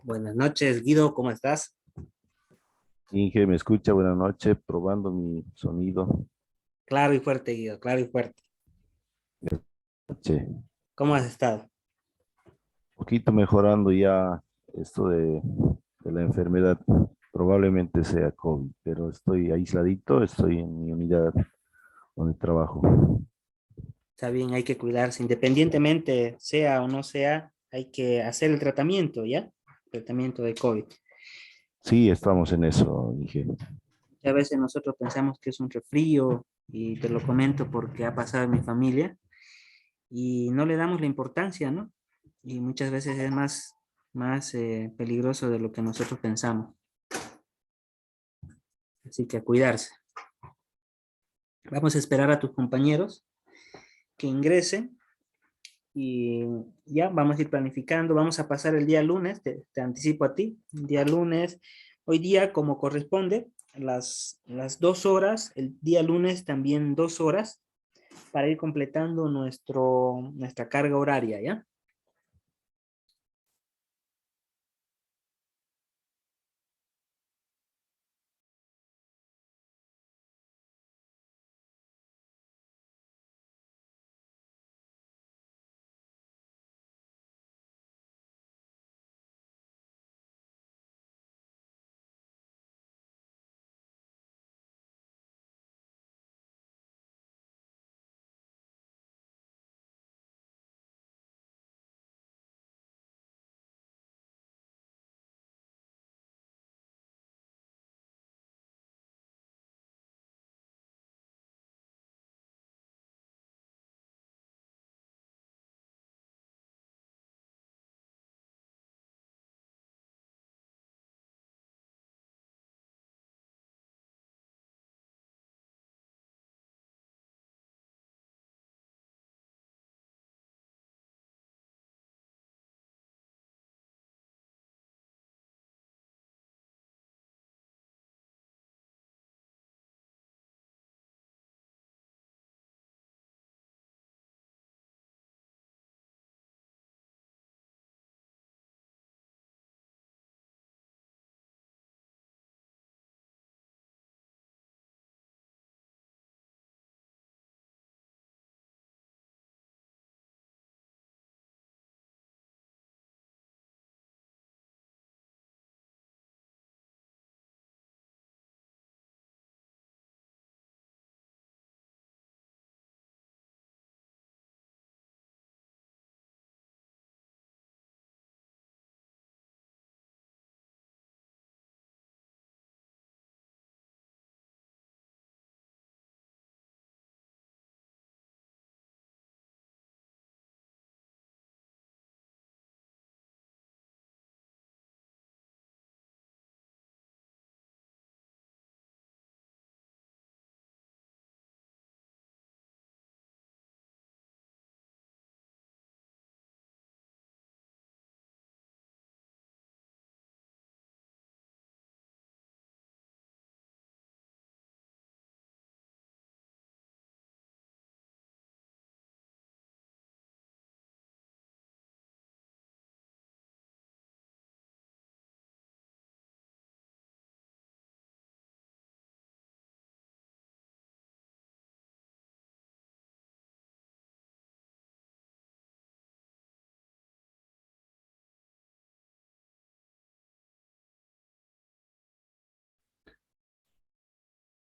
Buenas noches, Guido, ¿cómo estás? Inge, me escucha, buenas noches, probando mi sonido. Claro y fuerte, Guido, claro y fuerte. Che, ¿Cómo has estado? poquito mejorando ya esto de la enfermedad. Probablemente sea COVID, pero estoy aisladito, estoy en mi unidad donde trabajo. Está bien, hay que cuidarse, independientemente sea o no sea, hay que hacer el tratamiento, ¿ya? Tratamiento de COVID. Sí, estamos en eso, Inge. Muchas veces nosotros pensamos que es un resfrío y te lo comento porque ha pasado en mi familia y no le damos la importancia, ¿no? Y muchas veces es más peligroso de lo que nosotros pensamos. Así que a cuidarse. Vamos a esperar a tus compañeros que ingresen y ya vamos a ir planificando, vamos a pasar el día lunes, te anticipo a ti, el día lunes, hoy día como corresponde, las 2 horas, el día lunes también 2 horas, para ir completando nuestra carga horaria, ¿ya?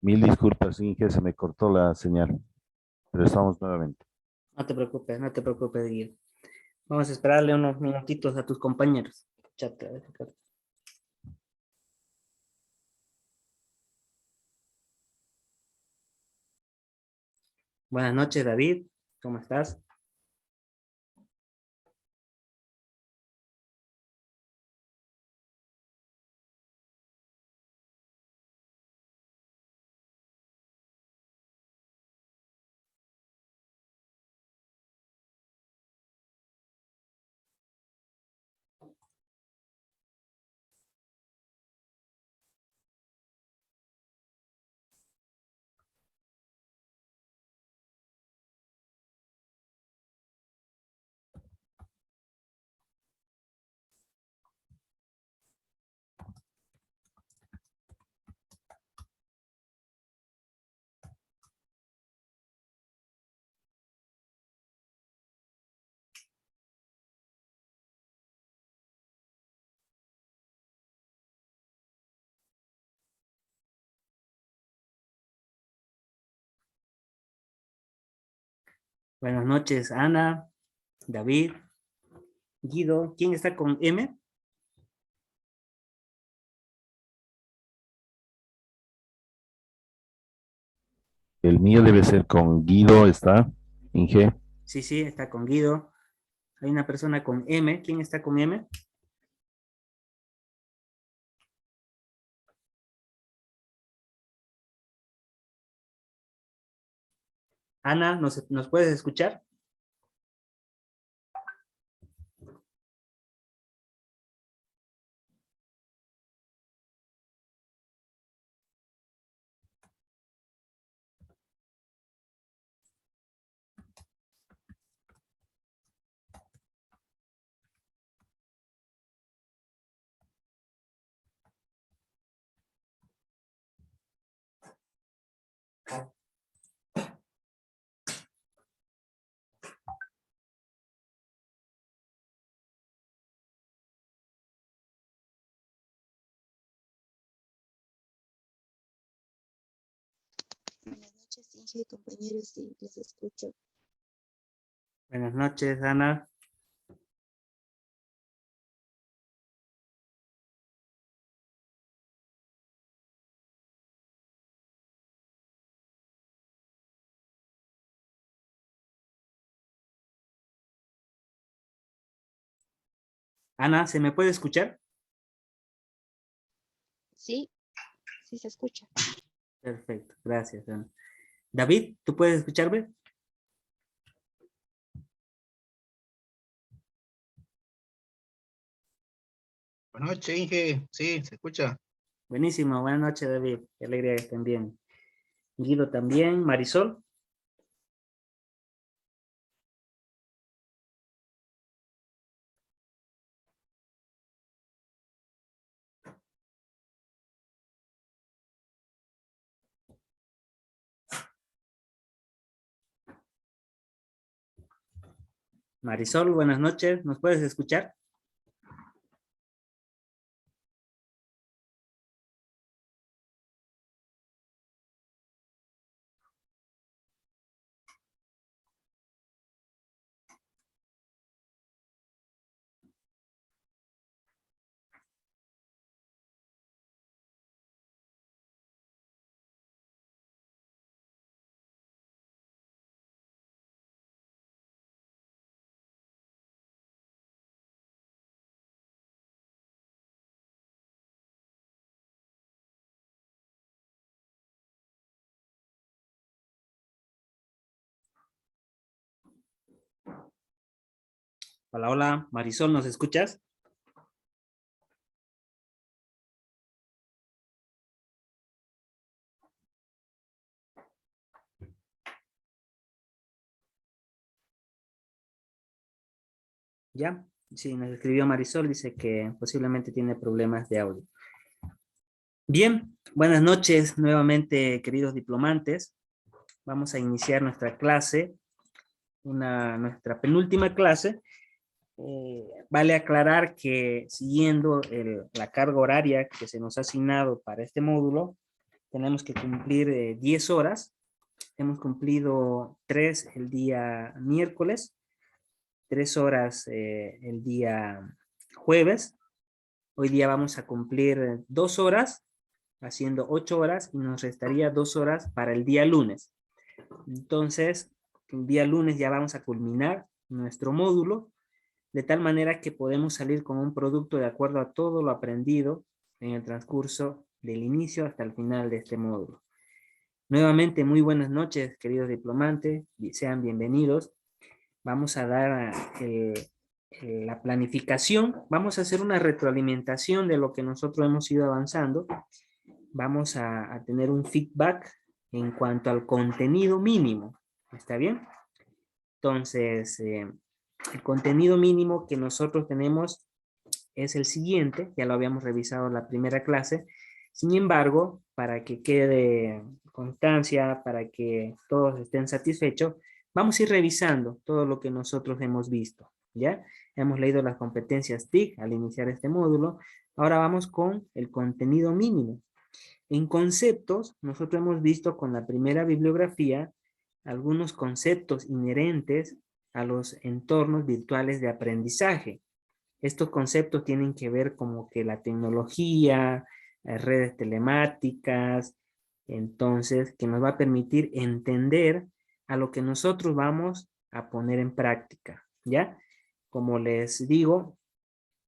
Mil disculpas, Inge, se me cortó la señal, pero estamos nuevamente. No te preocupes, Guido. Vamos a esperarle unos minutitos a tus compañeros. Chate, buenas noches, David, ¿cómo estás? Buenas noches, Ana, David, Guido. ¿Quién está con M? El mío debe ser con Guido, ¿está? Inge. Sí, sí, está con Guido. Hay una persona con M. ¿Quién está con M? Ana, ¿nos puedes escuchar? Buenas noches, Inge, compañeros, sí, les escucho. Buenas noches, Ana. Ana, ¿se me puede escuchar? Sí, sí se escucha. Perfecto, gracias, Ana. David, ¿tú puedes escucharme? Buenas noches, Inge. Sí, se escucha. Buenísimo, buenas noches, David. Qué alegría que estén bien. Guido también. Marisol. Marisol, buenas noches. ¿Nos puedes escuchar? Hola, hola. Marisol, ¿nos escuchas? ¿Ya? Sí, nos escribió Marisol. Dice que posiblemente tiene problemas de audio. Bien, buenas noches nuevamente, queridos diplomantes. Vamos a iniciar nuestra clase, nuestra penúltima clase. Vale aclarar que siguiendo la carga horaria que se nos ha asignado para este módulo, tenemos que cumplir 10 horas. Hemos cumplido 3 el día miércoles, 3 horas el día jueves. Hoy día vamos a cumplir 2 horas, haciendo 8 horas, y nos restaría 2 horas para el día lunes. Entonces, el día lunes ya vamos a culminar nuestro módulo, de tal manera que podemos salir con un producto de acuerdo a todo lo aprendido en el transcurso del inicio hasta el final de este módulo. Nuevamente, muy buenas noches, queridos diplomantes, y sean bienvenidos. Vamos a dar la planificación, vamos a hacer una retroalimentación de lo que nosotros hemos ido avanzando. Vamos a tener un feedback en cuanto al contenido mínimo, ¿está bien? Entonces, el contenido mínimo que nosotros tenemos es el siguiente, ya lo habíamos revisado en la primera clase. Sin embargo, para que quede constancia, para que todos estén satisfechos, vamos a ir revisando todo lo que nosotros hemos visto, ¿ya? Hemos leído las competencias TIC al iniciar este módulo. Ahora vamos con el contenido mínimo. En conceptos, nosotros hemos visto con la primera bibliografía algunos conceptos inherentes a los entornos virtuales de aprendizaje. Estos conceptos tienen que ver como que la tecnología, redes telemáticas, entonces, que nos va a permitir entender a lo que nosotros vamos a poner en práctica, ¿ya? Como les digo,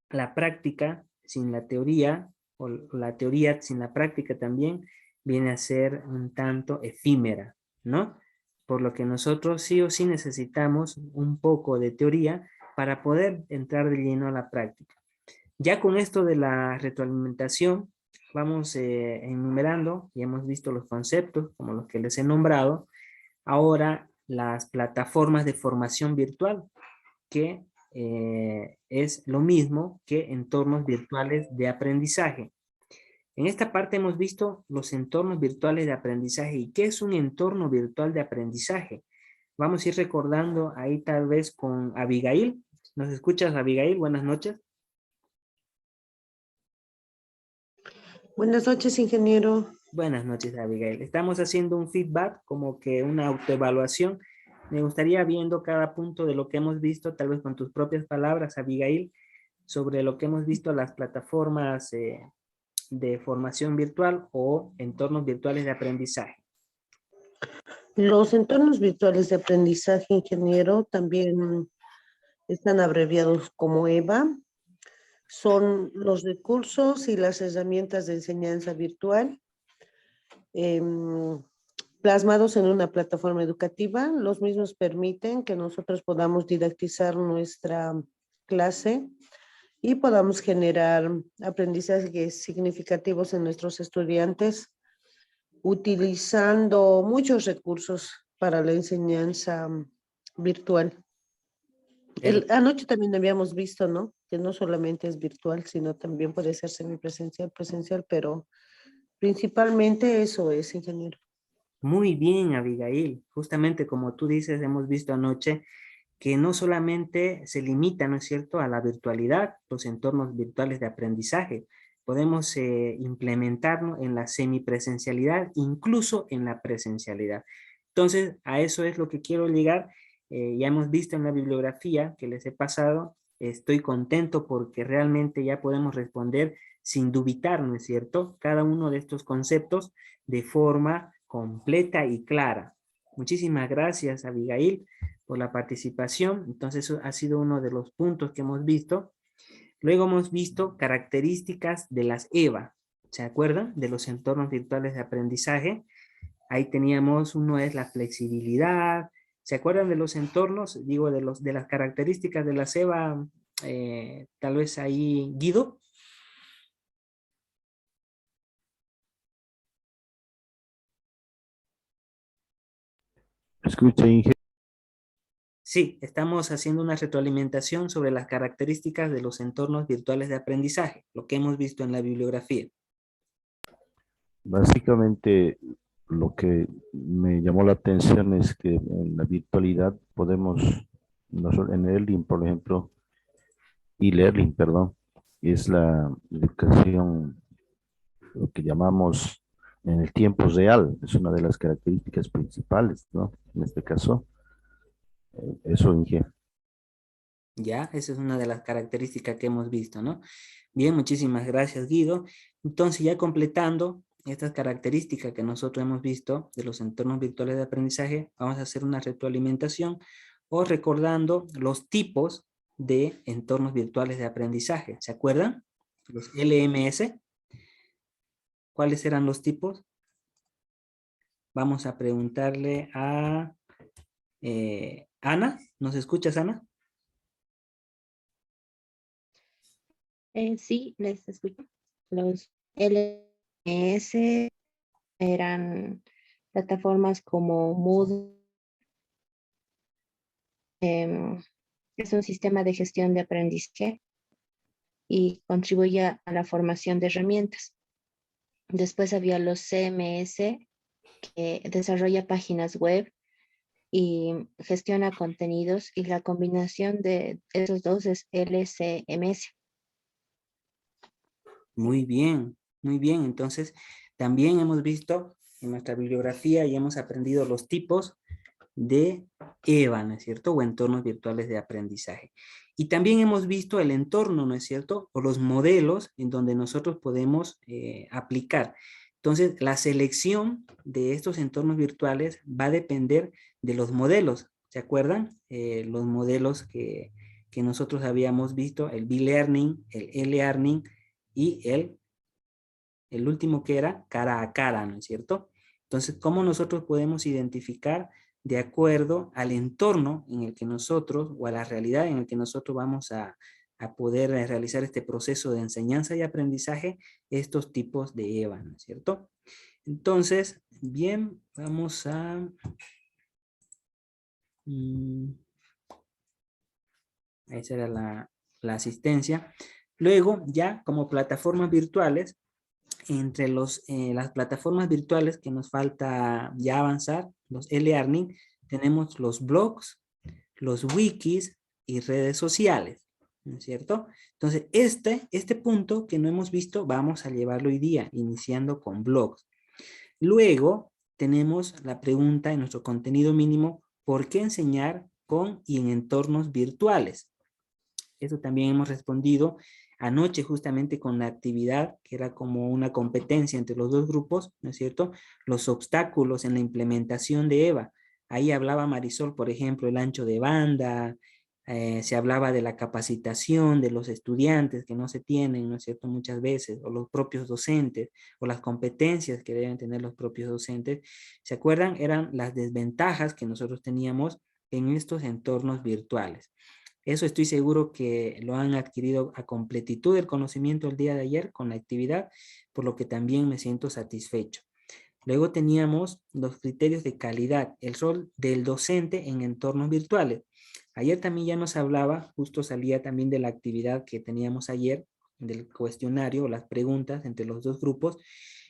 la práctica sin la teoría, o la teoría sin la práctica también, viene a ser un tanto efímera, ¿no? Por lo que nosotros sí o sí necesitamos un poco de teoría para poder entrar de lleno a la práctica. Ya con esto de la retroalimentación, vamos enumerando, y hemos visto los conceptos, como los que les he nombrado, ahora las plataformas de formación virtual, que es lo mismo que entornos virtuales de aprendizaje. En esta parte hemos visto los entornos virtuales de aprendizaje. ¿Y qué es un entorno virtual de aprendizaje? Vamos a ir recordando ahí tal vez con Abigail. ¿Nos escuchas, Abigail? Buenas noches. Buenas noches, ingeniero. Buenas noches, Abigail. Estamos haciendo un feedback, como que una autoevaluación. Me gustaría viendo cada punto de lo que hemos visto, tal vez con tus propias palabras, Abigail, sobre lo que hemos visto las plataformas de formación virtual o entornos virtuales de aprendizaje. Los entornos virtuales de aprendizaje, ingeniero, también están abreviados como EVA. Son los recursos y las herramientas de enseñanza virtual plasmados en una plataforma educativa. Los mismos permiten que nosotros podamos didactizar nuestra clase y podamos generar aprendizajes significativos en nuestros estudiantes utilizando muchos recursos para la enseñanza virtual. Anoche también habíamos visto, ¿no? Que no solamente es virtual, sino también puede ser semipresencial, presencial, pero principalmente eso es, ingeniero. Muy bien, Abigail. Justamente como tú dices, hemos visto anoche que no solamente se limita, ¿no es cierto?, a la virtualidad, los entornos virtuales de aprendizaje. Podemos implementarlo en la semipresencialidad, incluso en la presencialidad. Entonces, a eso es lo que quiero llegar. Ya hemos visto en la bibliografía que les he pasado. Estoy contento porque realmente ya podemos responder sin dubitar, ¿no es cierto?, cada uno de estos conceptos de forma completa y clara. Muchísimas gracias, Abigail, por la participación. Entonces, eso ha sido uno de los puntos que hemos visto. Luego hemos visto características de las EVA. ¿Se acuerdan? De los entornos virtuales de aprendizaje. Ahí teníamos, uno es la flexibilidad. ¿Se acuerdan de los entornos? Digo, de las características de las EVA, tal vez ahí, Guido. Escucha, Inge. Sí, estamos haciendo una retroalimentación sobre las características de los entornos virtuales de aprendizaje, lo que hemos visto en la bibliografía. Básicamente, lo que me llamó la atención es que en la virtualidad podemos, en e-learning, por ejemplo, e-learning, perdón, es la educación, lo que llamamos en el tiempo real, es una de las características principales, ¿no? En este caso, eso, Inge. Ya, esa es una de las características que hemos visto, ¿no? Bien, muchísimas gracias, Guido. Entonces, ya completando estas características que nosotros hemos visto de los entornos virtuales de aprendizaje, vamos a hacer una retroalimentación o recordando los tipos de entornos virtuales de aprendizaje. ¿Se acuerdan? Los LMS. ¿Cuáles eran los tipos? Vamos a preguntarle a Ana. ¿Nos escuchas, Ana? Sí, les escucho. Los LMS eran plataformas como Moodle. Es un sistema de gestión de aprendizaje y contribuye a la formación de herramientas. Después había los CMS, que desarrolla páginas web y gestiona contenidos, y la combinación de esos dos es LCMS. Muy bien, muy bien. Entonces, también hemos visto en nuestra bibliografía y hemos aprendido los tipos de EVA, ¿no es cierto? O entornos virtuales de aprendizaje. Y también hemos visto el entorno, ¿no es cierto? O los modelos en donde nosotros podemos aplicar. Entonces, la selección de estos entornos virtuales va a depender de los modelos. ¿Se acuerdan? Los modelos que nosotros habíamos visto, el B-Learning, el E-Learning y el último que era cara a cara, ¿no es cierto? Entonces, ¿cómo nosotros podemos identificar de acuerdo al entorno en el que nosotros, o a la realidad en el que nosotros vamos a poder realizar este proceso de enseñanza y aprendizaje, estos tipos de EVA, ¿no es cierto? Entonces, bien, vamos a... esa era la asistencia. Luego, ya como plataformas virtuales, entre las plataformas virtuales que nos falta ya avanzar, los e-learning, tenemos los blogs, los wikis y redes sociales, ¿no es cierto? Entonces, este punto que no hemos visto, vamos a llevarlo hoy día, iniciando con blogs. Luego, tenemos la pregunta en nuestro contenido mínimo, ¿por qué enseñar con y en entornos virtuales? Eso también hemos respondido anoche justamente con la actividad que era como una competencia entre los dos grupos, ¿no es cierto? Los obstáculos en la implementación de EVA. Ahí hablaba Marisol, por ejemplo, el ancho de banda, se hablaba de la capacitación de los estudiantes que no se tienen, ¿no es cierto? Muchas veces, o los propios docentes, o las competencias que deben tener los propios docentes. ¿Se acuerdan? Eran las desventajas que nosotros teníamos en estos entornos virtuales. Eso estoy seguro que lo han adquirido a completitud el conocimiento el día de ayer con la actividad, por lo que también me siento satisfecho. Luego teníamos los criterios de calidad, el rol del docente en entornos virtuales. Ayer también ya nos hablaba, justo salía también de la actividad que teníamos ayer, del cuestionario, las preguntas entre los dos grupos,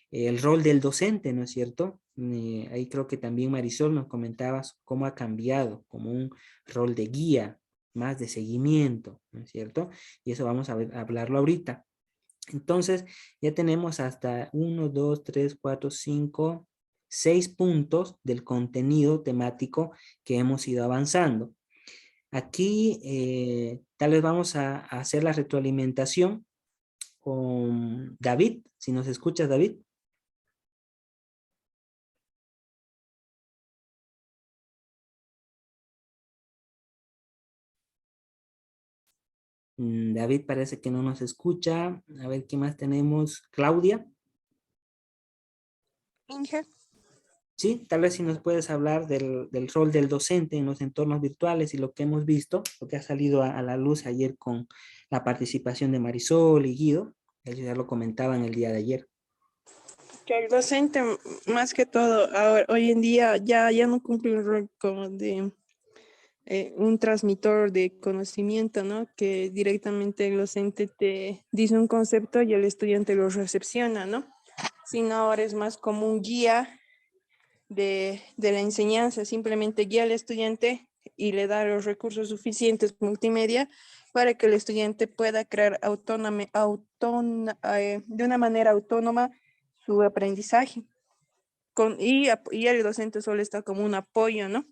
el rol del docente, ¿no es cierto? Ahí creo que también Marisol nos comentabas cómo ha cambiado como un rol de guía, más de seguimiento, ¿no es cierto? Y eso vamos a hablarlo ahorita. Entonces, ya tenemos hasta 1, 2, 3, 4, 5, 6 puntos del contenido temático que hemos ido avanzando. Aquí tal vez vamos a hacer la retroalimentación con David, si nos escuchas, David. David parece que no nos escucha. A ver, ¿qué más tenemos? Claudia. Inge. Sí, tal vez si nos puedes hablar del rol del docente en los entornos virtuales y lo que hemos visto, lo que ha salido a la luz ayer con la participación de Marisol y Guido. Ellos ya lo comentaban el día de ayer. Que el docente, más que todo, ahora, hoy en día ya no cumple un rol como de un transmisor de conocimiento, ¿no? Que directamente el docente te dice un concepto y el estudiante lo recepciona, ¿no? Sino ahora es más como un guía de la enseñanza, simplemente guía al estudiante y le da los recursos suficientes multimedia para que el estudiante pueda crear de una manera autónoma su aprendizaje. Y el docente solo está como un apoyo, ¿no?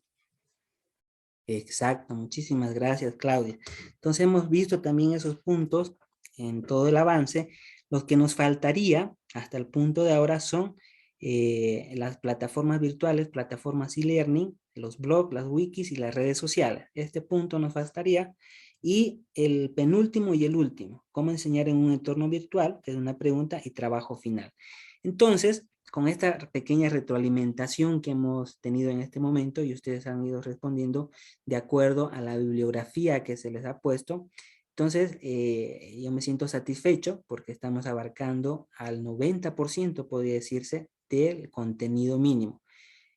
Exacto, muchísimas gracias, Claudia. Entonces hemos visto también esos puntos en todo el avance. Los que nos faltaría hasta el punto de ahora son las plataformas virtuales, plataformas e-learning, los blogs, las wikis y las redes sociales. Este punto nos faltaría. Y el penúltimo y el último, cómo enseñar en un entorno virtual, que es una pregunta y trabajo final. Entonces, con esta pequeña retroalimentación que hemos tenido en este momento y ustedes han ido respondiendo de acuerdo a la bibliografía que se les ha puesto, entonces yo me siento satisfecho porque estamos abarcando al 90%, podría decirse, del contenido mínimo.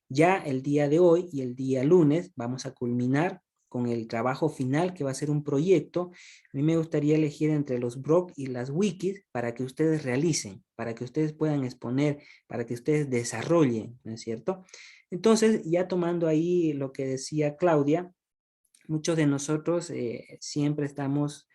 Ya el día de hoy y el día lunes vamos a culminar con el trabajo final que va a ser un proyecto. A mí me gustaría elegir entre los blogs y las wikis para que ustedes realicen, para que ustedes puedan exponer, para que ustedes desarrollen, ¿no es cierto? Entonces, ya tomando ahí lo que decía Claudia, muchos de nosotros siempre estamos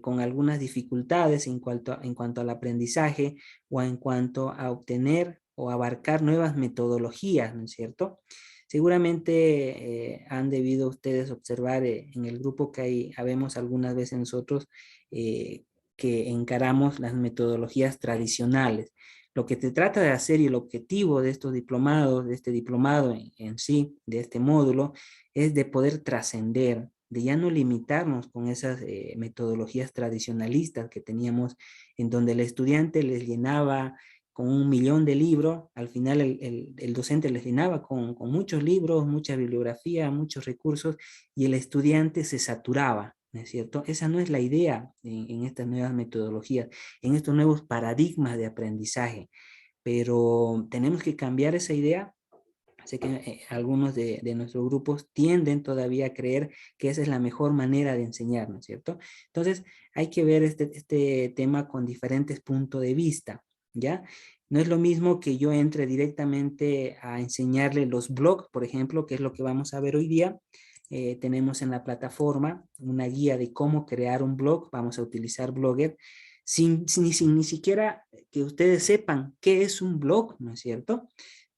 con algunas dificultades en cuanto al aprendizaje o en cuanto a obtener o abarcar nuevas metodologías, ¿no es cierto? Seguramente han debido ustedes observar en el grupo que hay, habemos algunas veces nosotros que encaramos las metodologías tradicionales. Lo que se trata de hacer y el objetivo de estos diplomados, de este diplomado en sí, de este módulo, es de poder trascender, de ya no limitarnos con esas metodologías tradicionalistas que teníamos, en donde el estudiante les llenaba con 1.000.000 de libros, al final el docente les llenaba con muchos libros, mucha bibliografía, muchos recursos, y el estudiante se saturaba, ¿no es cierto? Esa no es la idea en estas nuevas metodologías, en estos nuevos paradigmas de aprendizaje, pero tenemos que cambiar esa idea. Sé que algunos de nuestros grupos tienden todavía a creer que esa es la mejor manera de enseñar, ¿no es cierto? Entonces, hay que ver este tema con diferentes puntos de vista, ¿ya? No es lo mismo que yo entre directamente a enseñarle los blogs, por ejemplo, que es lo que vamos a ver hoy día. Tenemos en la plataforma una guía de cómo crear un blog. Vamos a utilizar Blogger sin ni siquiera que ustedes sepan qué es un blog, ¿no es cierto?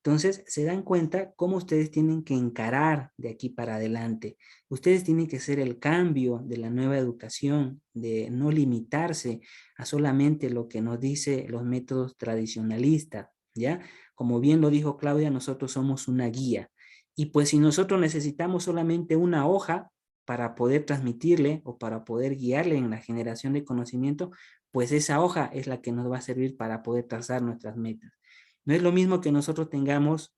Entonces, se dan cuenta cómo ustedes tienen que encarar de aquí para adelante. Ustedes tienen que hacer el cambio de la nueva educación, de no limitarse a solamente lo que nos dice los métodos tradicionalistas, ¿ya? Como bien lo dijo Claudia, nosotros somos una guía. Y pues si nosotros necesitamos solamente una hoja para poder transmitirle o para poder guiarle en la generación de conocimiento, pues esa hoja es la que nos va a servir para poder trazar nuestras metas. No es lo mismo que nosotros tengamos,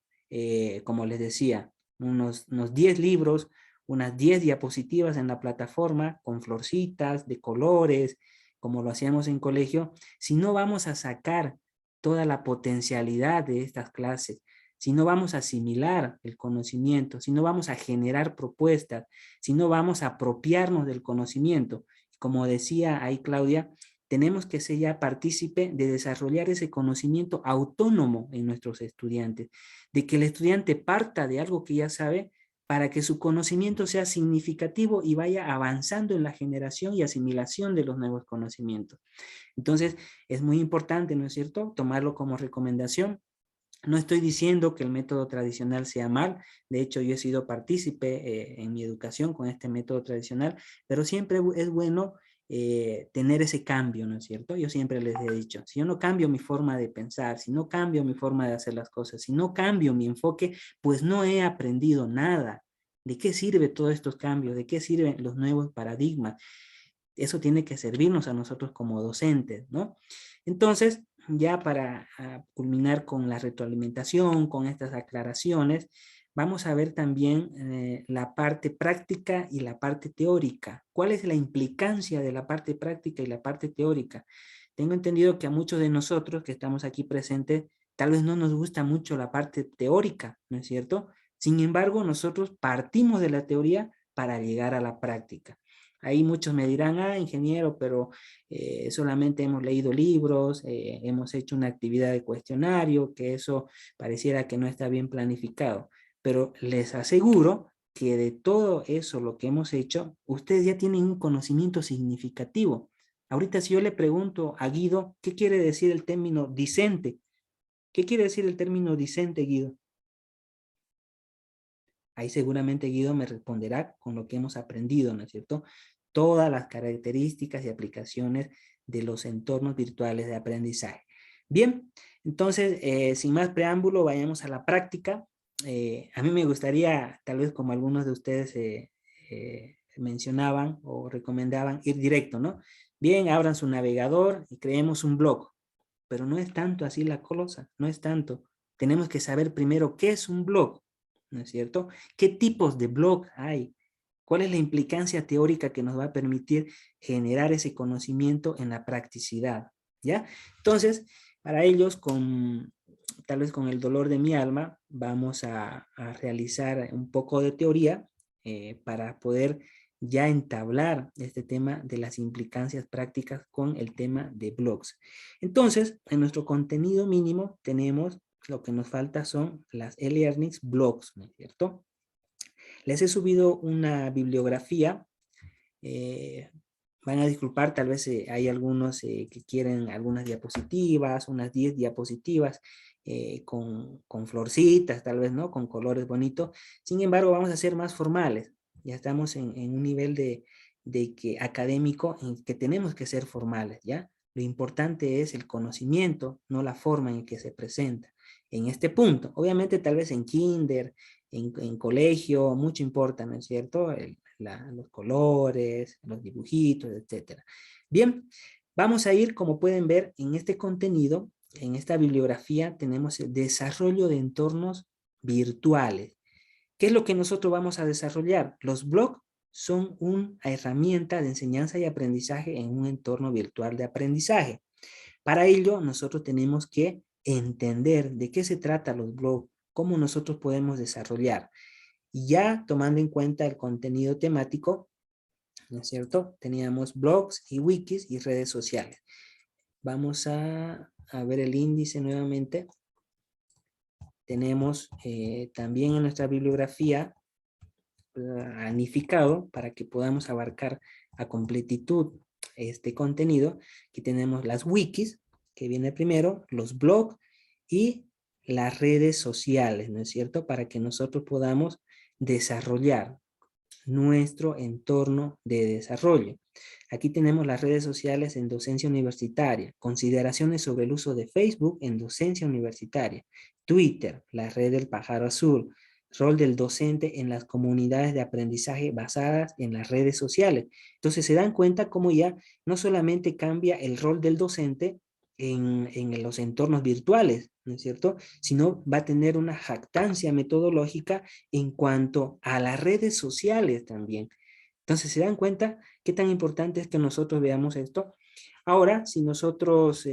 como les decía, unos 10 libros, unas 10 diapositivas en la plataforma con florcitas de colores, como lo hacíamos en colegio, si no vamos a sacar toda la potencialidad de estas clases, si no vamos a asimilar el conocimiento, si no vamos a generar propuestas, si no vamos a apropiarnos del conocimiento. Como decía ahí Claudia, tenemos que ser ya partícipe de desarrollar ese conocimiento autónomo en nuestros estudiantes, de que el estudiante parta de algo que ya sabe para que su conocimiento sea significativo y vaya avanzando en la generación y asimilación de los nuevos conocimientos. Entonces, es muy importante, ¿no es cierto?, tomarlo como recomendación. No estoy diciendo que el método tradicional sea mal, de hecho yo he sido partícipe en mi educación con este método tradicional, pero siempre es bueno tener ese cambio, ¿no es cierto? Yo siempre les he dicho, si yo no cambio mi forma de pensar, si no cambio mi forma de hacer las cosas, si no cambio mi enfoque, pues no he aprendido nada. ¿De qué sirve todos estos cambios? ¿De qué sirven los nuevos paradigmas? Eso tiene que servirnos a nosotros como docentes, ¿no? Entonces, ya para culminar con la retroalimentación, con estas aclaraciones, vamos a ver también la parte práctica y la parte teórica. ¿Cuál es la implicancia de la parte práctica y la parte teórica? Tengo entendido que a muchos de nosotros que estamos aquí presentes, tal vez no nos gusta mucho la parte teórica, ¿no es cierto? Sin embargo, nosotros partimos de la teoría para llegar a la práctica. Ahí muchos me dirán, ingeniero, pero solamente hemos leído libros, hemos hecho una actividad de cuestionario, que eso pareciera que no está bien planificado. Pero les aseguro que de todo eso, lo que hemos hecho, ustedes ya tienen un conocimiento significativo. Ahorita si yo le pregunto a Guido, ¿qué quiere decir el término discente? ¿Qué quiere decir el término discente, Guido? Ahí seguramente Guido me responderá con lo que hemos aprendido, ¿no es cierto? Todas las características y aplicaciones de los entornos virtuales de aprendizaje. Bien, entonces, sin más preámbulo, vayamos a la práctica. A mí me gustaría, tal vez como algunos de ustedes mencionaban o recomendaban, ir directo, ¿no? Bien, abran su navegador y creemos un blog, pero no es tanto así la cosa, no es tanto. Tenemos que saber primero qué es un blog, ¿no es cierto? ¿Qué tipos de blog hay? ¿Cuál es la implicancia teórica que nos va a permitir generar ese conocimiento en la practicidad? ¿Ya? Entonces, para ellos, tal vez con el dolor de mi alma, vamos a realizar un poco de teoría para poder ya entablar este tema de las implicancias prácticas con el tema de blogs. Entonces, en nuestro contenido mínimo tenemos, lo que nos falta son las e-learnings blogs, ¿no es cierto? Les he subido una bibliografía. Van a disculpar, tal vez hay algunos que quieren algunas diapositivas, unas 10 diapositivas. con florcitas, tal vez, ¿no? Con colores bonitos. Sin embargo, vamos a ser más formales. Ya estamos en un nivel de que académico en que tenemos que ser formales, ¿ya? Lo importante es el conocimiento, no la forma en que se presenta. En este punto, obviamente tal vez en kinder, en colegio, mucho importa, ¿no es cierto? Los colores, los dibujitos, etcétera. Bien, vamos a ir, como pueden ver, en este contenido, en esta bibliografía, tenemos el desarrollo de entornos virtuales. ¿Qué es lo que nosotros vamos a desarrollar? Los blogs son una herramienta de enseñanza y aprendizaje en un entorno virtual de aprendizaje. Para ello, nosotros tenemos que entender de qué se trata los blogs, cómo nosotros podemos desarrollar. Y ya tomando en cuenta el contenido temático, ¿no es cierto? Teníamos blogs y wikis y redes sociales. Vamos a ver el índice nuevamente. Tenemos también en nuestra bibliografía anificado para que podamos abarcar a completitud este contenido. Aquí tenemos las wikis, que viene primero, los blogs y las redes sociales, ¿no es cierto? Para que nosotros podamos desarrollar nuestro entorno de desarrollo. Aquí tenemos las redes sociales en docencia universitaria, consideraciones sobre el uso de Facebook en docencia universitaria, Twitter, la red del pájaro azul, rol del docente en las comunidades de aprendizaje basadas en las redes sociales. Entonces se dan cuenta cómo ya no solamente cambia el rol del docente en los entornos virtuales, ¿no es cierto? Sino va a tener una jactancia metodológica en cuanto a las redes sociales también. Entonces, ¿se dan cuenta qué tan importante es que nosotros veamos esto? Ahora, si nosotros,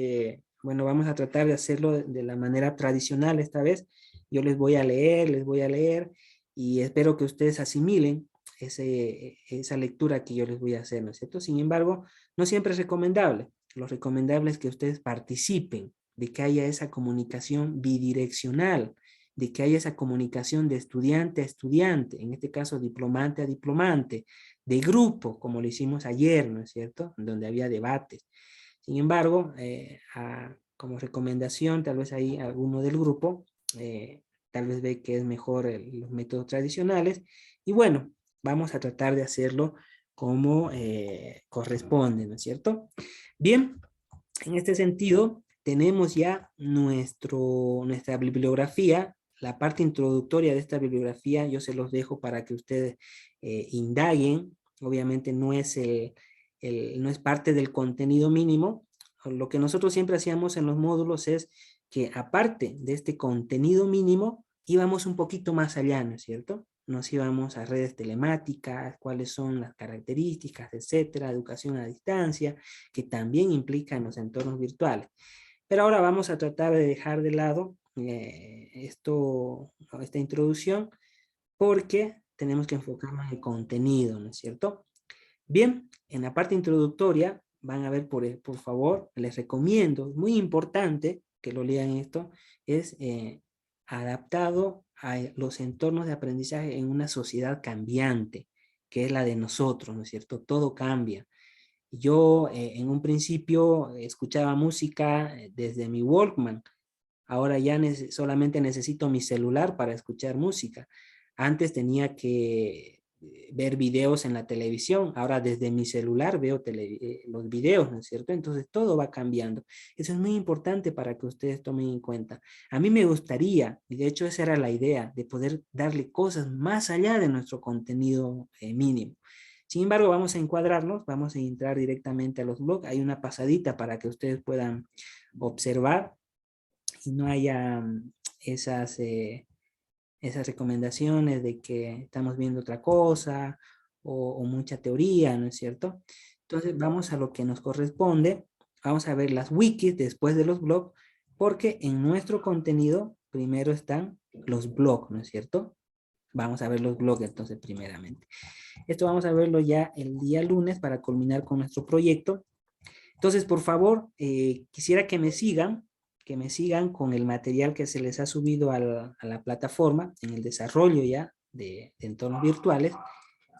bueno, vamos a tratar de hacerlo de la manera tradicional esta vez, yo les voy a leer, y espero que ustedes asimilen esa lectura que yo les voy a hacer, ¿no es cierto? Sin embargo, no siempre es recomendable. Lo recomendable es que ustedes participen, de que haya esa comunicación bidireccional, de que haya esa comunicación de estudiante a estudiante, en este caso diplomante a diplomante, de grupo, como lo hicimos ayer, ¿no es cierto? Donde había debates. Sin embargo, como recomendación, tal vez ahí alguno del grupo, tal vez ve que es mejor los métodos tradicionales, y bueno, vamos a tratar de hacerlo como corresponde, ¿no es cierto? Bien, en este sentido, tenemos ya nuestra bibliografía. La parte introductoria de esta bibliografía yo se los dejo para que ustedes indaguen. Obviamente no es parte del contenido mínimo. Lo que nosotros siempre hacíamos en los módulos es que aparte de este contenido mínimo, íbamos un poquito más allá, ¿no es cierto? Nos íbamos a redes telemáticas, cuáles son las características, etcétera, educación a distancia, que también implica en los entornos virtuales. Pero ahora vamos a tratar de dejar de lado esta introducción, porque tenemos que enfocarnos en el contenido, ¿no es cierto? Bien, en la parte introductoria, van a ver, por favor, les recomiendo, es muy importante que lo lean esto, es adaptado a los entornos de aprendizaje en una sociedad cambiante, que es la de nosotros, ¿no es cierto? Todo cambia. Yo en un principio escuchaba música desde mi Walkman. Ahora ya solamente necesito mi celular para escuchar música. Antes tenía que ver videos en la televisión. Ahora desde mi celular veo los videos, ¿no es cierto? Entonces todo va cambiando. Eso es muy importante para que ustedes tomen en cuenta. A mí me gustaría, y de hecho esa era la idea, de poder darle cosas más allá de nuestro contenido mínimo. Sin embargo, vamos a encuadrarnos, vamos a entrar directamente a los blogs. Hay una pasadita para que ustedes puedan observar y no haya esas recomendaciones de que estamos viendo otra cosa o mucha teoría, ¿no es cierto? Entonces vamos a lo que nos corresponde. Vamos a ver las wikis después de los blogs, porque en nuestro contenido primero están los blogs, ¿no es cierto? Vamos a ver los blogs entonces primeramente. Esto vamos a verlo ya el día lunes para culminar con nuestro proyecto. Entonces, por favor, quisiera que me sigan con el material que se les ha subido a la plataforma en el desarrollo ya de entornos virtuales,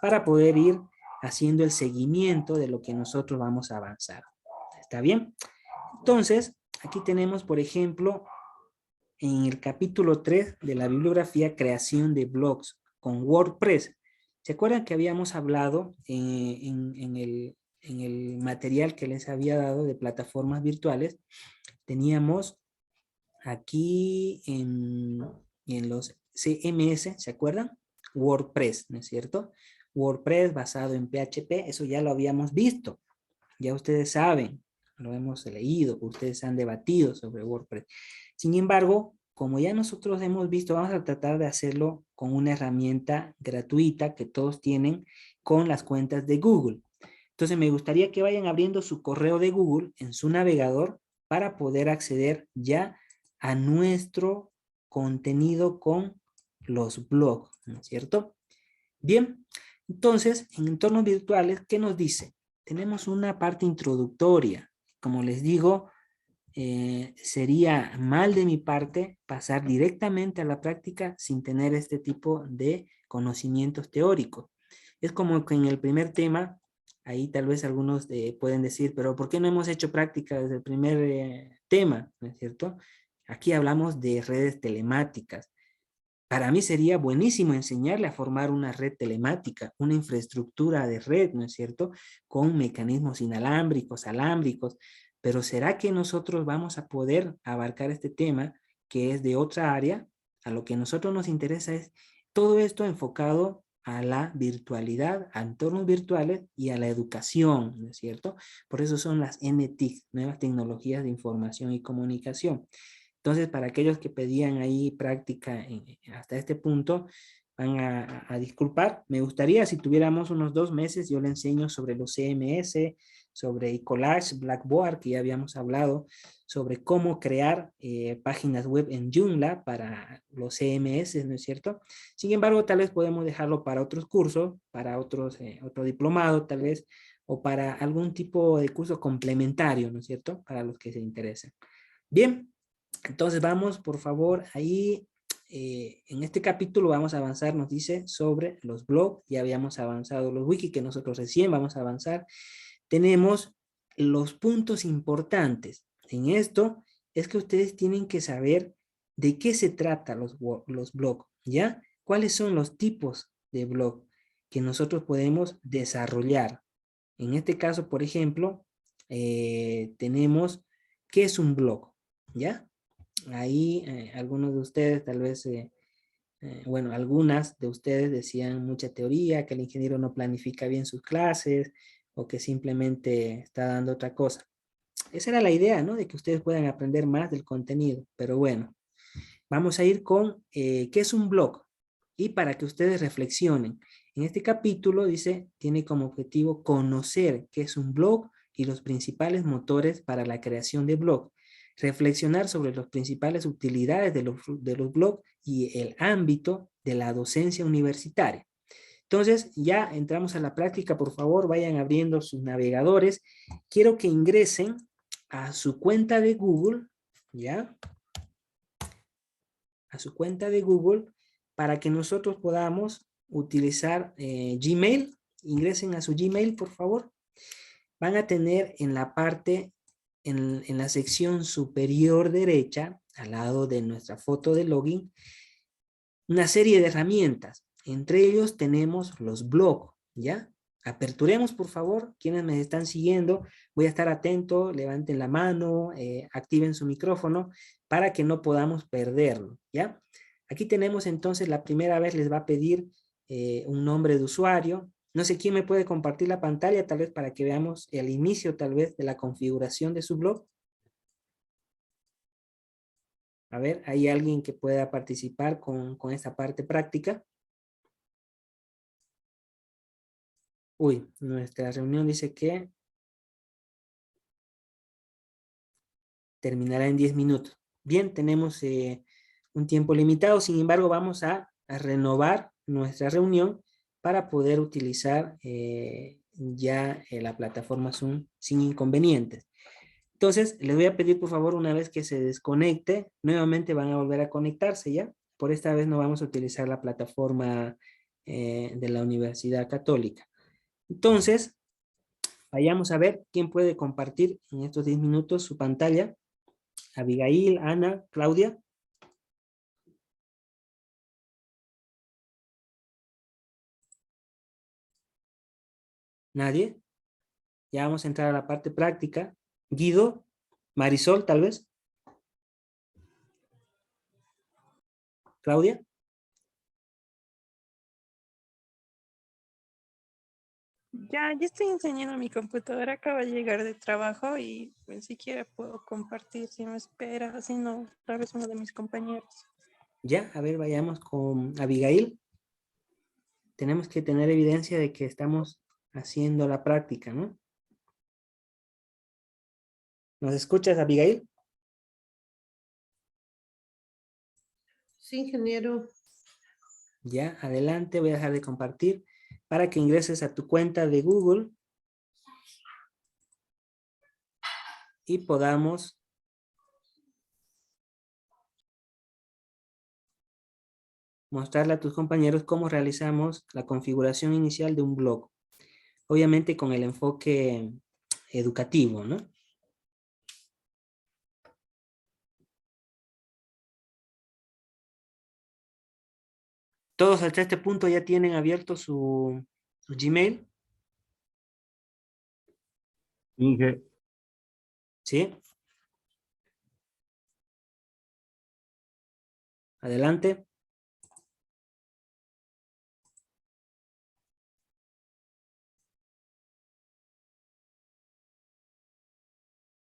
para poder ir haciendo el seguimiento de lo que nosotros vamos a avanzar. ¿Está bien? Entonces, aquí tenemos, por ejemplo, en el capítulo 3 de la bibliografía Creación de blogs con WordPress. ¿Se acuerdan que habíamos hablado en el material que les había dado de plataformas virtuales? Teníamos aquí en los CMS, ¿se acuerdan? WordPress, ¿no es cierto? WordPress basado en PHP, eso ya lo habíamos visto. Ya ustedes saben, lo hemos leído, ustedes han debatido sobre WordPress. Sin embargo, como ya nosotros hemos visto, vamos a tratar de hacerlo con una herramienta gratuita que todos tienen con las cuentas de Google. Entonces me gustaría que vayan abriendo su correo de Google en su navegador para poder acceder ya a nuestro contenido con los blogs, ¿no es cierto? Bien, entonces en entornos virtuales, ¿qué nos dice? Tenemos una parte introductoria. Como les digo, sería mal de mi parte pasar directamente a la práctica sin tener este tipo de conocimientos teóricos. Es como que en el primer tema, ahí tal vez algunos pueden decir, pero ¿por qué no hemos hecho práctica desde el primer tema? ¿No es cierto? Aquí hablamos de redes telemáticas. Para mí sería buenísimo enseñarle a formar una red telemática, una infraestructura de red, ¿no es cierto? Con mecanismos inalámbricos, alámbricos, pero ¿será que nosotros vamos a poder abarcar este tema que es de otra área? A lo que a nosotros nos interesa es todo esto enfocado a la virtualidad, a entornos virtuales y a la educación, ¿no es cierto? Por eso son las NTIC, Nuevas Tecnologías de Información y Comunicación. Entonces, para aquellos que pedían ahí práctica hasta este punto, van a disculpar. Me gustaría, si tuviéramos unos 2 meses, yo le enseño sobre los CMS, sobre eCollage, Blackboard, que ya habíamos hablado, sobre cómo crear páginas web en Joomla para los CMS, ¿no es cierto? Sin embargo, tal vez podemos dejarlo para otros cursos, para otro diplomado, tal vez, o para algún tipo de curso complementario, ¿no es cierto? Para los que se interesen. Bien. Entonces vamos, por favor, ahí en este capítulo vamos a avanzar, nos dice, sobre los blogs. Ya habíamos avanzado los wiki, que nosotros recién vamos a avanzar. Tenemos los puntos importantes. En esto es que ustedes tienen que saber de qué se trata los blogs, ¿ya? ¿Cuáles son los tipos de blog que nosotros podemos desarrollar? En este caso, por ejemplo, tenemos ¿qué es un blog? ¿Ya? Ahí algunos de ustedes tal vez, bueno, algunas de ustedes decían mucha teoría, que el ingeniero no planifica bien sus clases o que simplemente está dando otra cosa. Esa era la idea, ¿no? De que ustedes puedan aprender más del contenido, pero bueno, vamos a ir con qué es un blog y para que ustedes reflexionen. En este capítulo dice, tiene como objetivo conocer qué es un blog y los principales motores para la creación de blog. Reflexionar sobre las principales utilidades de los blogs y el ámbito de la docencia universitaria. Entonces, ya entramos a la práctica. Por favor, vayan abriendo sus navegadores. Quiero que ingresen a su cuenta de Google, ¿ya? A su cuenta de Google para que nosotros podamos utilizar Gmail. Ingresen a su Gmail, por favor. Van a tener en la parte en la sección superior derecha, al lado de nuestra foto de login, una serie de herramientas. Entre ellos tenemos los blogs, ¿ya? Aperturemos, por favor, quienes me están siguiendo. Voy a estar atento, levanten la mano, activen su micrófono para que no podamos perderlo, ¿ya? Aquí tenemos entonces, la primera vez les va a pedir un nombre de usuario. No sé quién me puede compartir la pantalla, tal vez para que veamos el inicio, tal vez, de la configuración de su blog. A ver, ¿hay alguien que pueda participar con esta parte práctica? Uy, nuestra reunión dice que terminará en 10 minutos. Bien, tenemos un tiempo limitado, sin embargo, vamos a renovar nuestra reunión para poder utilizar ya la plataforma Zoom sin inconvenientes. Entonces, les voy a pedir por favor, una vez que se desconecte, nuevamente van a volver a conectarse ya. Por esta vez no vamos a utilizar la plataforma de la Universidad Católica. Entonces, vayamos a ver quién puede compartir en estos 10 minutos su pantalla. Abigail, Ana, Claudia. ¿Nadie? Ya vamos a entrar a la parte práctica. Guido, Marisol, tal vez. Claudia. Ya estoy enseñando mi computadora, acaba de llegar de trabajo y pues, si quiere puedo compartir si me espera, si no, tal vez uno de mis compañeros. Ya, a ver, vayamos con Abigail. Tenemos que tener evidencia de que estamos haciendo la práctica, ¿no? ¿Nos escuchas, Abigail? Sí, ingeniero. Ya, adelante, voy a dejar de compartir para que ingreses a tu cuenta de Google y podamos mostrarle a tus compañeros cómo realizamos la configuración inicial de un blog. Obviamente con el enfoque educativo, ¿no? Todos hasta este punto ya tienen abierto su Gmail, Inge, ¿sí? Adelante.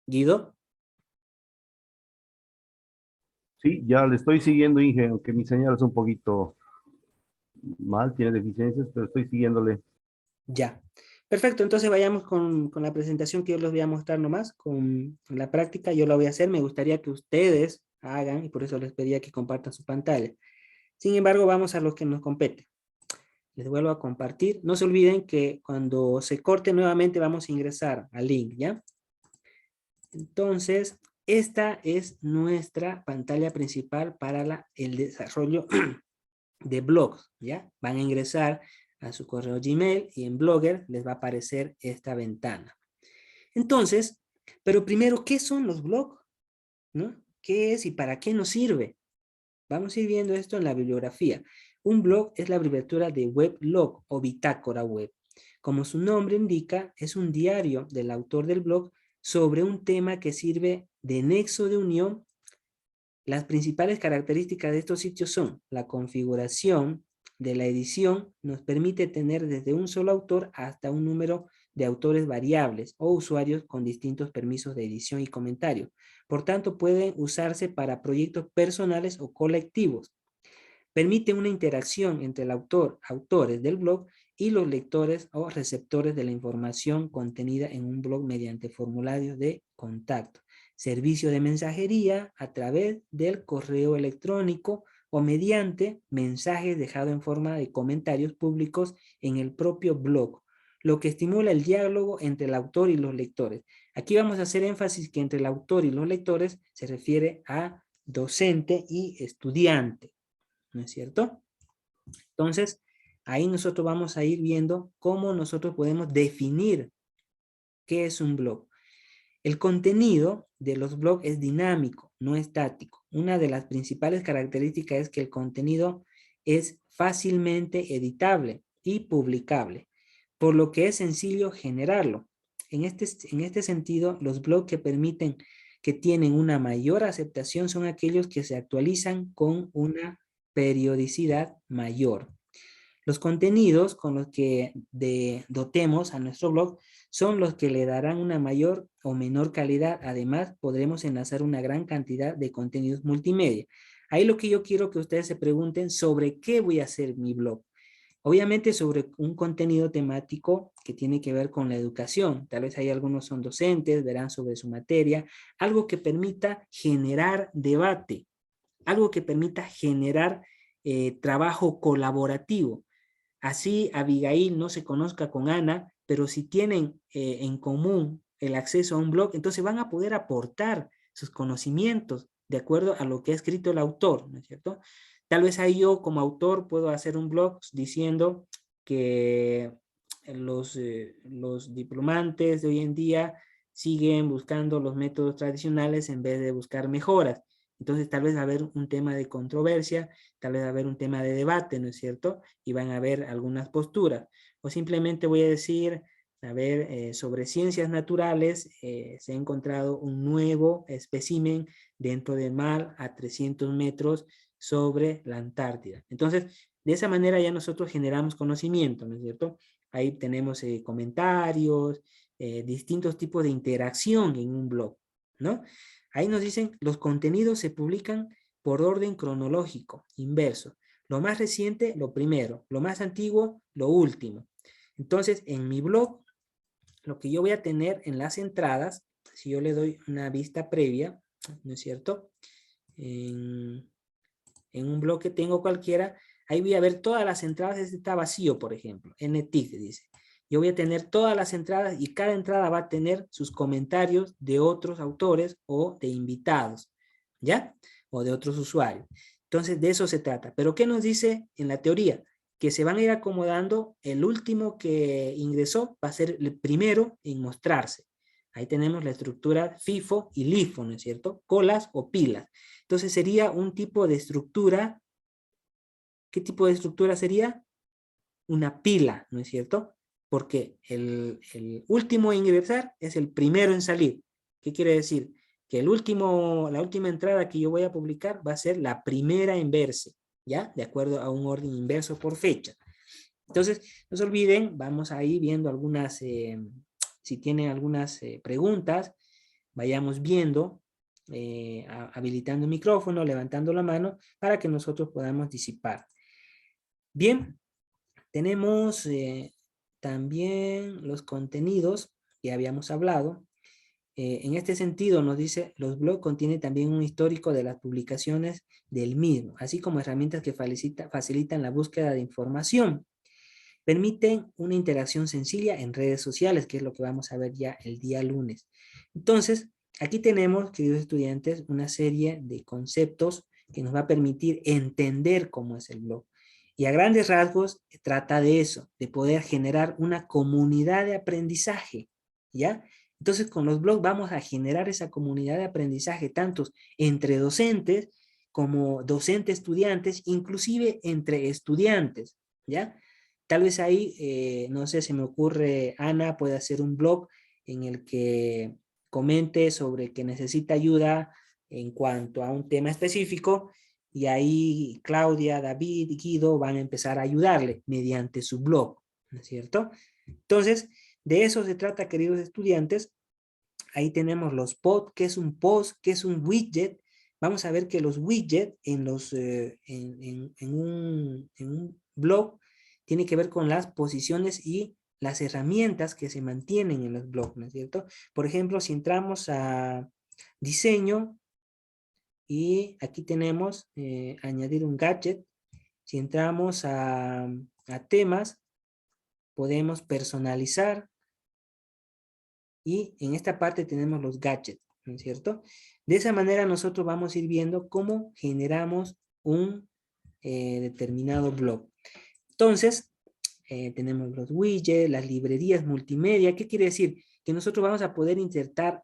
Guido. sí, ya le estoy siguiendo, Inge, aunque mi señal es un poquito mal, tiene deficiencias, pero estoy siguiéndole. Ya. Perfecto, entonces vayamos con la presentación que yo les voy a mostrar nomás, con la práctica. Yo la voy a hacer, me gustaría que ustedes hagan, y por eso les pedía que compartan su pantalla. Sin embargo, vamos a lo que nos compete. Les vuelvo a compartir. No se olviden que cuando se corte nuevamente vamos a ingresar al link, ¿ya? Entonces, esta es nuestra pantalla principal para el desarrollo de blogs, ¿ya? Van a ingresar a su correo Gmail y en Blogger les va a aparecer esta ventana. Entonces, pero primero, ¿qué son los blogs? ¿No? ¿Qué es y para qué nos sirve? Vamos a ir viendo esto en la bibliografía. Un blog es la abreviatura de weblog o bitácora web. Como su nombre indica, es un diario del autor del blog sobre un tema que sirve de nexo de unión. Las principales características de estos sitios son la configuración de la edición, nos permite tener desde un solo autor hasta un número de autores variables o usuarios con distintos permisos de edición y comentario. Por tanto, pueden usarse para proyectos personales o colectivos. Permite una interacción entre el autor, autores del blog y los lectores o receptores de la información contenida en un blog mediante formularios de contacto, servicio de mensajería a través del correo electrónico o mediante mensajes dejados en forma de comentarios públicos en el propio blog, lo que estimula el diálogo entre el autor y los lectores. Aquí vamos a hacer énfasis que entre el autor y los lectores se refiere a docente y estudiante, ¿no es cierto? Entonces, ahí nosotros vamos a ir viendo cómo nosotros podemos definir qué es un blog. El contenido de los blogs es dinámico, no estático. Una de las principales características es que el contenido es fácilmente editable y publicable, por lo que es sencillo generarlo. En este sentido, los blogs que tienen una mayor aceptación son aquellos que se actualizan con una periodicidad mayor. Los contenidos con los que dotemos a nuestro blog son los que le darán una mayor o menor calidad. Además, podremos enlazar una gran cantidad de contenidos multimedia. Ahí lo que yo quiero que ustedes se pregunten sobre qué voy a hacer mi blog. Obviamente sobre un contenido temático que tiene que ver con la educación. Tal vez hay algunos son docentes, verán sobre su materia. Algo que permita generar debate. Algo que permita generar trabajo colaborativo. Así Abigail no se conozca con Ana, pero si tienen en común el acceso a un blog, entonces van a poder aportar sus conocimientos de acuerdo a lo que ha escrito el autor, ¿no es cierto? Tal vez ahí yo como autor puedo hacer un blog diciendo que los diplomantes de hoy en día siguen buscando los métodos tradicionales en vez de buscar mejoras. Entonces tal vez va a haber un tema de controversia, tal vez va a haber un tema de debate, ¿no es cierto? Y van a haber algunas posturas. O simplemente voy a decir, a ver, sobre ciencias naturales, se ha encontrado un nuevo espécimen dentro del mar a 300 metros sobre la Antártida. Entonces, de esa manera ya nosotros generamos conocimiento, ¿no es cierto? Ahí tenemos comentarios, distintos tipos de interacción en un blog, ¿no? Ahí nos dicen, los contenidos se publican por orden cronológico, inverso. Lo más reciente, lo primero. Lo más antiguo, lo último. Entonces, en mi blog, lo que yo voy a tener en las entradas, si yo le doy una vista previa, ¿no es cierto? En un blog que tengo cualquiera, ahí voy a ver todas las entradas. Este está vacío, por ejemplo. NTIC dice. Yo voy a tener todas las entradas y cada entrada va a tener sus comentarios de otros autores o de invitados, ¿ya? O de otros usuarios. Entonces, de eso se trata. Pero, ¿qué nos dice en la teoría? Que se van a ir acomodando, el último que ingresó va a ser el primero en mostrarse. Ahí tenemos la estructura FIFO y LIFO, ¿no es cierto? Colas o pilas. Entonces sería un tipo de estructura. ¿Qué tipo de estructura sería? Una pila, ¿no es cierto? Porque el último en ingresar es el primero en salir. ¿Qué quiere decir? Que la última entrada que yo voy a publicar va a ser la primera en verse, ¿ya? De acuerdo a un orden inverso por fecha. Entonces, no se olviden, vamos ahí viendo algunas, si tienen algunas preguntas, vayamos viendo, habilitando el micrófono, levantando la mano, para que nosotros podamos disipar. Bien, tenemos también los contenidos que habíamos hablado. En este sentido nos dice, los blogs contienen también un histórico de las publicaciones del mismo, así como herramientas que facilitan la búsqueda de información. Permiten una interacción sencilla en redes sociales, que es lo que vamos a ver ya el día lunes. Entonces, aquí tenemos, queridos estudiantes, una serie de conceptos que nos va a permitir entender cómo es el blog. Y a grandes rasgos trata de eso, de poder generar una comunidad de aprendizaje, ¿ya? Entonces con los blogs vamos a generar esa comunidad de aprendizaje, tanto entre docentes como docente-estudiantes, inclusive entre estudiantes, ¿ya? Tal vez ahí, no sé, se me ocurre, Ana puede hacer un blog en el que comente sobre que necesita ayuda en cuanto a un tema específico, y ahí Claudia, David y Guido van a empezar a ayudarle mediante su blog, ¿no es cierto? Entonces, de eso se trata, queridos estudiantes. Ahí tenemos los posts, qué es un post, qué es un widget. Vamos a ver que los widgets en un blog tiene que ver con las posiciones y las herramientas que se mantienen en los blogs, ¿no es cierto? Por ejemplo, si entramos a diseño, y aquí tenemos añadir un gadget. Si entramos a temas, podemos personalizar, y en esta parte tenemos los gadgets, ¿no es cierto? De esa manera nosotros vamos a ir viendo cómo generamos un determinado blog. Entonces, tenemos los widgets, las librerías multimedia. ¿Qué quiere decir? Que nosotros vamos a poder insertar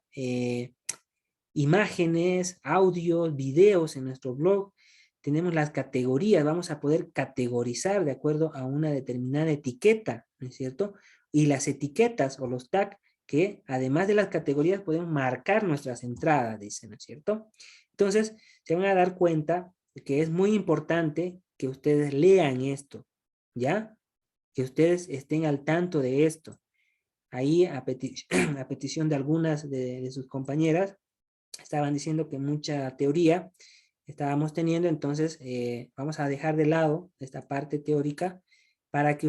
imágenes, audios, videos en nuestro blog. Tenemos las categorías, vamos a poder categorizar de acuerdo a una determinada etiqueta, ¿no es cierto? Y las etiquetas o los tags que además de las categorías podemos marcar nuestras entradas, dice, ¿no es cierto? Entonces, se van a dar cuenta de que es muy importante que ustedes lean esto, ¿ya? Que ustedes estén al tanto de esto. Ahí, a petición de algunas de sus compañeras, estaban diciendo que mucha teoría estábamos teniendo, entonces vamos a dejar de lado esta parte teórica para que